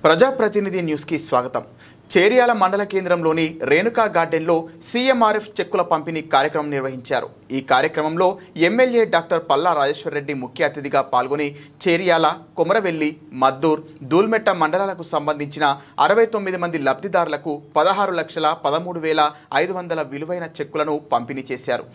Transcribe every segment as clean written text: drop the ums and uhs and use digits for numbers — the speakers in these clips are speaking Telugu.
ప్రజాప్రతినిధి న్యూస్కి స్వాగతం. చేర్యాల మండల కేంద్రంలోని రేణుకా గార్డెన్లో సీఎంఆర్ఎఫ్ చెక్కుల పంపిణీ కార్యక్రమం నిర్వహించారు. ఈ కార్యక్రమంలో ఎమ్మెల్యే డాక్టర్ పల్లా రాజేశ్వర్ రెడ్డి ముఖ్య అతిథిగా పాల్గొని చేర్యాల, కొమరవెల్లి, మద్దూర్, దూల్మెట్ట మండలాలకు సంబంధించిన 69 మంది లబ్ధిదారులకు 16,13,500 విలువైన చెక్కులను పంపిణీ చేశారు.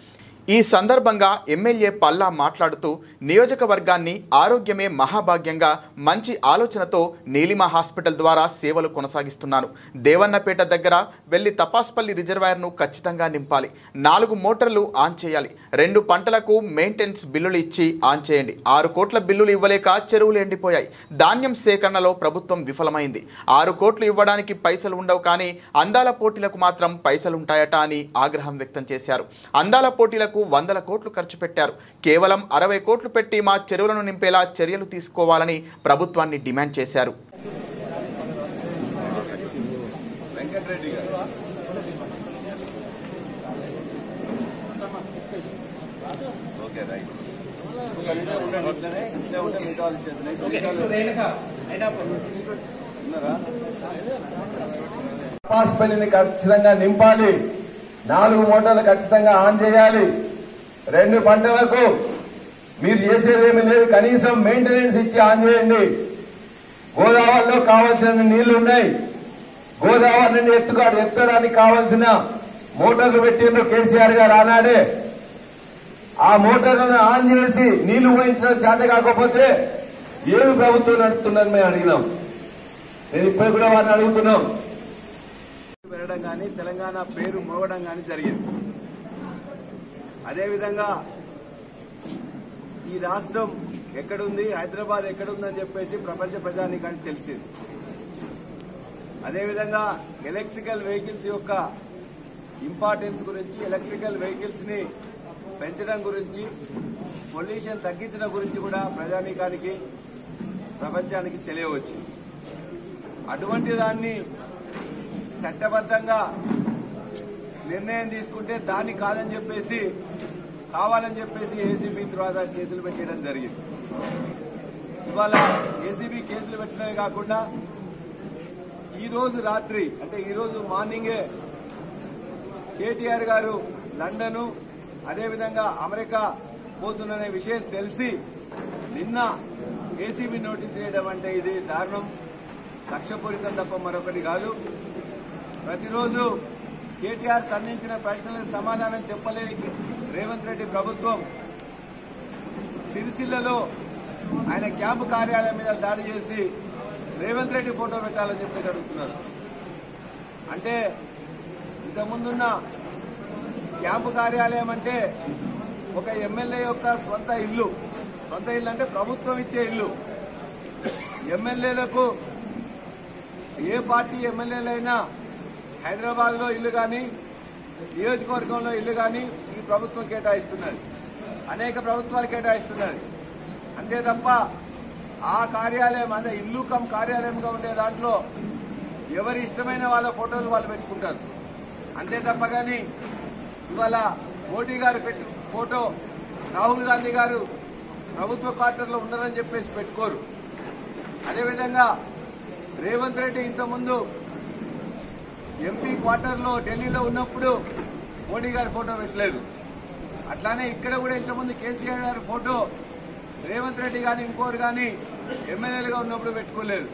ఈ సందర్భంగా ఎమ్మెల్యే పల్లా మాట్లాడుతూ నియోజకవర్గాన్ని ఆరోగ్యమే మహాభాగ్యంగా మంచి ఆలోచనతో నీలిమ హాస్పిటల్ ద్వారా సేవలు కొనసాగిస్తున్నాను. దేవన్నపేట దగ్గర వెళ్లి తపాస్పల్లి రిజర్వాయర్ను ఖచ్చితంగా నింపాలి. 4 మోటార్లు ఆన్ చేయాలి. 2 పంటలకు మెయింటెనెన్స్ బిల్లులు ఇచ్చి ఆన్ చేయండి. 6 కోట్ల బిల్లులు ఇవ్వలేక చెరువులు ఎండిపోయాయి. ధాన్యం సేకరణలో ప్రభుత్వం విఫలమైంది. 6 కోట్లు ఇవ్వడానికి పైసలు ఉండవు, కానీ అందాల పోటీలకు మాత్రం పైసలుంటాయట అని ఆగ్రహం వ్యక్తం చేశారు. అందాల పోటీలకు 100 కోట్లు ఖర్చు పెట్టారు. కేవలం 60 కోట్లు పెట్టి మా చెరువులను నింపేలా చర్యలు తీసుకోవాలని ప్రభుత్వాన్ని డిమాండ్ చేశారు. తపాస్పల్లిని ఖచ్చితంగా నింపాలి. 4 మోటార్లు ఖచ్చితంగా ఆన్ చేయాలి. 2 పంటలకు మీరు చేసేదేమీ లేదు, కనీసం మెయింటెనెన్స్ ఇచ్చి ఆన్ చేయండి. గోదావరిలో కావాల్సిన నీళ్లు ఉన్నాయి. గోదావరి నుండి ఎత్తడానికి కావాల్సిన మోటార్లు పెట్టిండ్రు కేసీఆర్ గారు ఆనాడే. ఆ మోటార్లను ఆన్ చేసి నీళ్లు పోయించడం చేత కాకపోతే ఏమి ప్రభుత్వం నడుపుతుందని మేము అడిగినాం. నేను ఇప్పుడు కూడా వారిని అడుగుతున్నాం. పెరగడం కానీ తెలంగాణ పేరు మోగడం కానీ జరిగింది. అదేవిధంగా ఈ రాష్ట్రం ఎక్కడుంది, హైదరాబాద్ ఎక్కడుందని చెప్పేసి ప్రపంచ ప్రజానీకానికి తెలిసింది. అదేవిధంగా ఎలక్ట్రికల్ వెహికల్స్ యొక్క ఇంపార్టెన్స్ గురించి, ఎలక్ట్రికల్ వెహికల్స్ ని పెంచడం గురించి, పొల్యూషన్ తగ్గించడం గురించి కూడా ప్రజానీకానికి, ప్రపంచానికి తెలియవచ్చింది. అటువంటి దాన్ని చట్టబద్ధంగా నిర్ణయం తీసుకుంటే దాన్ని కావాలని చెప్పేసి ఏసీబీ తర్వాత కేసులు పెట్టడం జరిగింది. ఇవాళ ఏసీబీ కేసులు పెట్టడమే కాకుండా ఈ రోజు రాత్రి, అంటే ఈ రోజు మార్నింగే కేటీఆర్ గారు లండన్, అదేవిధంగా అమెరికా పోతున్ననే విషయం తెలిసి నిన్న ఏసీబీ నోటీస్ వేయడం అంటే ఇది దారుణం, లక్ష్యపూరితం తప్ప మరొకటి కాదు. ప్రతిరోజు కేటీఆర్ సంధించిన ప్రశ్నలకు సమాధానం చెప్పలేని రేవంత్ రెడ్డి ప్రభుత్వం సిరిసిల్లలో ఆయన క్యాంపు కార్యాలయం మీద దాడి చేసి రేవంత్ రెడ్డి ఫోటో పెట్టాలని చెప్పేసి అడుగుతున్నారు. అంటే ఇంతకుముందున్న క్యాంపు కార్యాలయం అంటే ఒక ఎమ్మెల్యే యొక్క సొంత ఇల్లు అంటే ప్రభుత్వం ఇచ్చే ఇల్లు. ఎమ్మెల్యేలకు, ఏ పార్టీ ఎమ్మెల్యేలైనా హైదరాబాద్ లో ఇల్లు కానీ, నియోజకవర్గంలో ఇల్లు కానీ ఈ ప్రభుత్వం కేటాయిస్తున్నది, అనేక ప్రభుత్వాలు కేటాయిస్తున్నది. అంతే తప్ప ఆ కార్యాలయం, అంటే ఇల్లు కమ్ కార్యాలయంగా ఉండే దాంట్లో ఎవరి ఇష్టమైన వాళ్ళ ఫోటోలు వాళ్ళు పెట్టుకుంటారు. అంతే తప్ప కానీ ఇవాళ మోడీ గారు ఫోటో, రాహుల్ గాంధీ గారు ప్రభుత్వ క్వార్టర్లో ఉన్నారని చెప్పేసి పెట్టుకోరు. అదేవిధంగా రేవంత్ రెడ్డి ఇంతకుముందు ఎంపీ క్వార్టర్లో ఢిల్లీలో ఉన్నప్పుడు మోడీ గారి ఫోటో పెట్టలేదు. అట్లానే ఇక్కడ కూడా ఇంతకుముందు కేసీఆర్ గారి ఫోటో రేవంత్ రెడ్డి కానీ ఇంకోరు కానీ ఎమ్మెల్యేలుగా ఉన్నప్పుడు పెట్టుకోలేదు.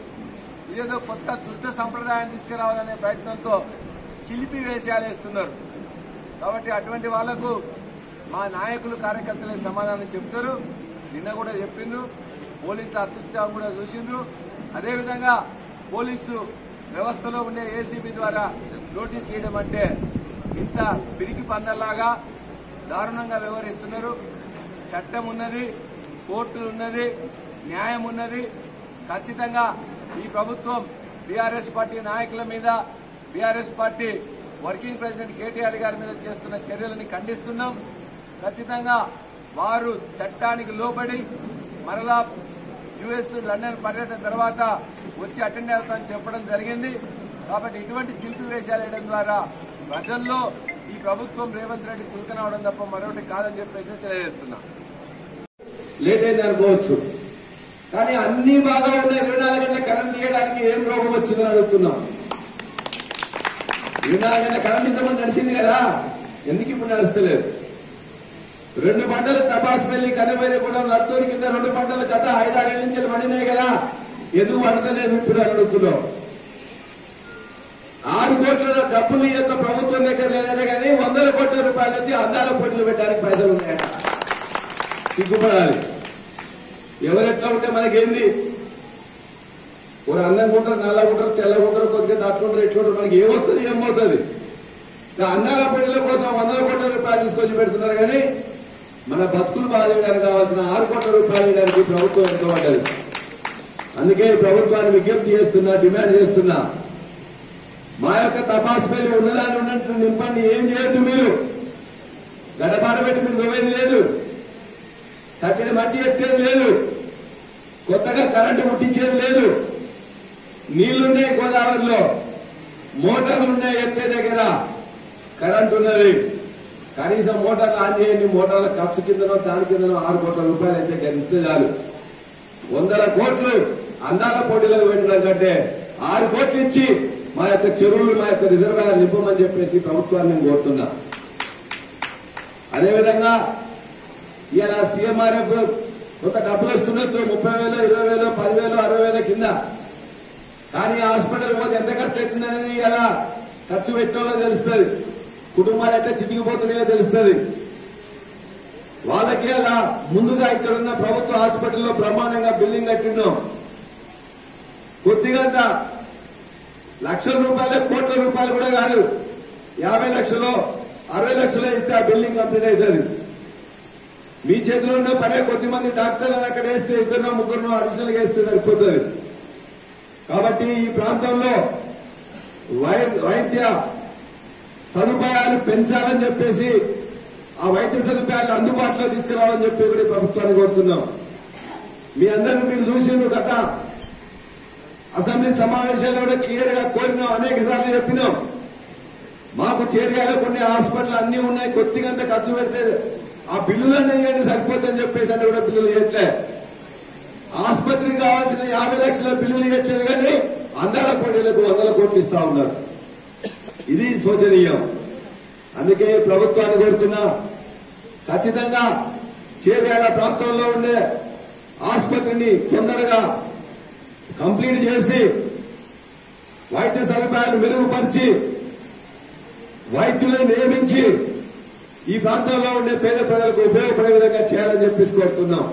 ఇదేదో కొత్త దుష్ట సంప్రదాయం తీసుకురావాలనే ప్రయత్నంతో చిలిపి వేషాలు వేస్తున్నారు. కాబట్టి అటువంటి వాళ్లకు మా నాయకులు, కార్యకర్తలే సమాధానం చెప్తారు. నిన్న కూడా చెప్పిండ్రు, పోలీసుల అత్యుత్సాహం కూడా చూసిండ్రు. అదేవిధంగా పోలీసు వ్యవస్థలో ఉండే ఏసీబీ ద్వారా నోటీస్ చేయడం అంటే ఇంత పిరికి పందల్లాగా దారుణంగా వ్యవహరిస్తున్నారు. చట్టం ఉన్నది, కోర్టులు ఉన్నది, న్యాయం ఉన్నది. ఖచ్చితంగా ఈ ప్రభుత్వం బీఆర్ఎస్ పార్టీ నాయకుల మీద, BRS party working president KTR గారి మీద చేస్తున్న చర్యలని ఖండిస్తున్నాం. ఖచ్చితంగా వారు చట్టానికి లోబడి మరలా యుఎస్, లండన్ పర్యటన తర్వాత వచ్చి అటెండ్ అవుతామని చెప్పడం జరిగింది. కాబట్టి ఇటువంటి చిలిపి వేషాలు వేయడం ద్వారా ప్రజల్లో ఈ ప్రభుత్వం రేవంత్ రెడ్డి చులకనవడం తప్ప మరొకటి కాదని చెప్పేసి తెలియజేస్తున్నా. లేట్ అయింది అనుకోవచ్చు, కానీ అన్ని బాగా ఉన్నాయి. 24 గంటల కరెంట్ తీయడానికి ఏం రోగం వచ్చిందని అడుగుతున్నాం. 24 గంటల కరెంట్ ఇంతమంది నడిచింది కదా, ఎందుకు ఇప్పుడు నడుస్తలేదు? 2 పంటలు తపాసుపల్లి కనబైరగూడెం లత్తూరి కింద 2 పంటల జత 5-6 ఏళ్ల నుంచి పండినాయి కదా, ఎందుకు పండలేదు ఇప్పుడు అడుగుతున్నాం. 6 కోట్ల డబ్బులు ఈ యొక్క ప్రభుత్వం దగ్గర లేదనే కానీ 100 కోట్ల రూపాయలు వచ్చి అందాల పోటీలు పెట్టడానికి పైసలు ఉన్నాయట. సిగ్గుపడాలి. ఎవరెట్లా ఉంటే మనకేంది? ఒక అందంగా ఉంటారు, నల్లగుంటారు, తెల్లగుంటారు, కొద్దిగా తట్టుకుంటారు, ఎట్లుంటారు, మనకి ఏమొస్తుంది ఏమవుతుంది? అందాల పోటీల కోసం 100 కోట్ల రూపాయలు తీసుకొచ్చి పెడుతున్నారు కానీ మన బతుకులు బాగా చేయడానికి కావాల్సిన 6 కోట్ల రూపాయలు వేయడానికి ప్రభుత్వం వెనుకబడ్డది. అందుకే ప్రభుత్వాన్ని విజ్ఞప్తి చేస్తున్నా, డిమాండ్ చేస్తున్నా, మా యొక్క తపాసుపల్లి ఉన్నదాన్ని ఉన్నట్టు నింపండి. ఏం చేయొద్దు, మీరు గడపార పెట్టి మీరు దువ్వేది లేదు, తక్కిన మట్టి ఎత్తేది లేదు, కొత్తగా కరెంటు ముట్టించేది లేదు. నీళ్లున్నాయి గోదావరిలో, మోటార్లు ఉన్నాయి ఎత్తే దగ్గర, కరెంటు ఉన్నది. కనీసం మోటార్లు ఆన్ చేయండి. మోటార్ల ఖర్చు కిందనో దాని కిందనో 6 కోట్ల రూపాయలు అయితే గెలిస్తే చాలు. 100 కోట్లు అందాల పోటీలకు పెట్టడం కంటే 6 కోట్లు ఇచ్చి మా యొక్క చెరువులు, మా యొక్క రిజర్వాయర్ నింపమని చెప్పేసి ప్రభుత్వాన్ని నేను కోరుతున్నా. అదేవిధంగా ఇలా సీఎంఆర్ఎఫ్ కొంత డబ్బులు వస్తుండొచ్చు, 30,000, 20,000, 10,000, 60,000 కింద. కానీ హాస్పిటల్ పోతే ఎంత ఖర్చు అవుతుందనేది ఇలా ఖర్చు పెట్టడంలో తెలుస్తుంది. కుటుంబాలు ఎట్లా చితికిపోతున్నాయో తెలుస్తుంది. వాళ్ళకి అలా ముందుగా ఇక్కడ ఉన్న ప్రభుత్వ హాస్పిటల్లో బ్రహ్మాండంగా బిల్డింగ్ కట్టినాం. కొద్దిగా లక్షల రూపాయలు, కోట్ల రూపాయలు కూడా కాదు, 50 లక్షలు, 60 లక్షలు ఇస్తే ఆ బిల్డింగ్ కంప్లీట్ అవుతుంది. మీ చేతిలో ఉన్న పనే కొద్ది మంది డాక్టర్లను అక్కడ వేస్తే 2 3 అడిషనల్ గా వేస్తే సరిపోతుంది. కాబట్టి ఈ ప్రాంతంలో వైద్య సదుపాయాలు పెంచాలని చెప్పేసి, ఆ వైద్య సదుపాయాలు అందుబాటులో తీసుకురావాలని చెప్పి కూడా ప్రభుత్వాన్ని కోరుతున్నాం. మీ అందరినీ మీరు చూసిండ్రు, గత అసెంబ్లీ సమావేశాల్లో కూడా క్లియర్ గా కోరినాం, అనేక సార్లు చెప్పినాం. మాకు చేరియాలో కొన్ని హాస్పిటల్ అన్ని ఉన్నాయి, కొద్దిగంత ఖర్చు పెడితే ఆ బిల్లులన్నీ ఇవ్వండి సరిపోతుందని చెప్పేసి అంటే కూడా బిల్లులు ఇవ్వట్లే. ఆసుపత్రికి కావాల్సిన 50 లక్షల బిల్లులు ఇవ్వట్లేదు కానీ అందాల పోటీలకు 100 కోట్లు ఇస్తా ఉన్నారు. ఇది శోచనీయం. అందుకే ప్రభుత్వాన్ని కోరుతున్నా, ఖచ్చితంగా చేరియాల ప్రాంతంలో ఉండే ఆసుపత్రిని తొందరగా కంప్లీట్ చేసి వైద్య సదుపాయాలు మెరుగుపరిచి వైద్యులను నియమించి ఈ ప్రాంతంలో ఉండే పేద ప్రజలకు ఉపయోగపడే విధంగా చేయాలని చెప్పేసి కోరుతున్నాం.